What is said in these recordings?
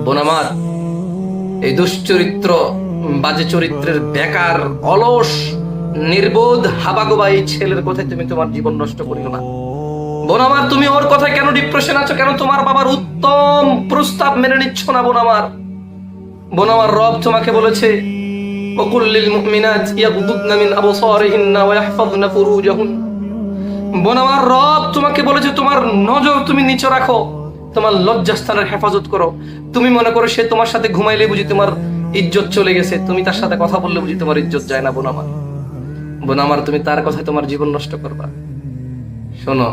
বোন আমার, এই দুশ্চরিত্র বাজে চরিত্রের বেকার অলস নির্বোধ হাবাগোবা এই ছেলের কথায় তুমি তোমার জীবন নষ্ট করিও না। বোন আমার, তুমি ওর কথায় কেন ডিপ্রেশন আছো? কেন তোমার বাবার উত্তম প্রস্তাব মেনে নিচ্ছ না? বোন আমার, বোন আমার, রব তোমাকে বলেছে ওয়াকুল লিল মুমিনাত ইয়াগদুদনা মিন আবসারিহিন্না ওয়া ইয়াহফাযনা ফুরুজাহুন। বোন আমার, রব তোমাকে বলেছে তোমার নজর তুমি নিচে রাখো, তোমার লজ্জাস্থানের হেফাজত করো। তুমি মনে করো সে তোমার সাথে ঘুমাইলে বুঝি তোমার ইজ্জত চলে গেছে, তুমি তার সাথে কথা বললে বুঝি তোমার ইজ্জত যায় না? বোন আমার, বোন আমার, তুমি তার কথায় তোমার জীবন নষ্ট করবা? শোনো,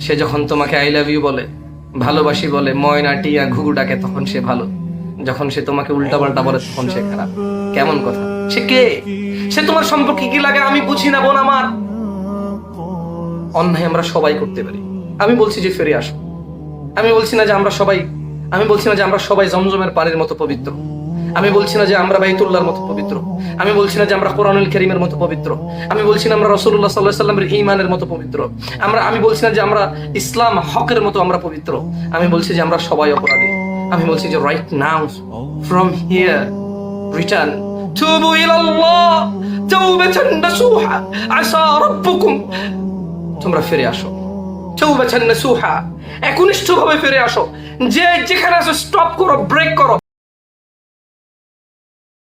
সে যখন তোমাকে আই লাভ ইউ বলে, ভালোবাসি বলে, ময়না টিয়া ঘুঘু ডাকে, তখন সে ভালো। যখন সে তোমাকে উল্টা পাল্টা বলে তখন সে খারাপ। কেমন কথা? সে কে? সে তোমার সম্পর্কে কি লাগে আমি বুঝি না। বোন আমার, অন্যায় আমরা সবাই করতে পারি। আমি বলছি যে ফিরে আসো। আমি বলছি না যে আমরা সবাই জমজমের পানির মতো পবিত্র। আমি বলছি না যে আমরা বাইতুল্লাহর মতো পবিত্র। আমি বলছি না যে আমরা কোরআনুল কারীমের মতো পবিত্র। আমি বলছি না আমরা রাসূলুল্লাহ সাল্লাল্লাহু আলাইহি ওয়াসাল্লামের ঈমানের মতো পবিত্র। আমি বলছি না যে আমরা ইসলাম হকের মতো আমরা পবিত্র। আমি বলছি যে আমরা সবাই অপরাধী। আমি বলছি যে right now, from here, return, তুবু ইলাল্লাহ তাওবাতান নাসুহা, আসা রাব্বুকুম। তোমরা ফিরে আসো, তাওবাতান নাসুহা, একনিষ্ঠভাবে ফিরে আসো। যে যেখানে আছো স্টপ করো, ব্রেক করো।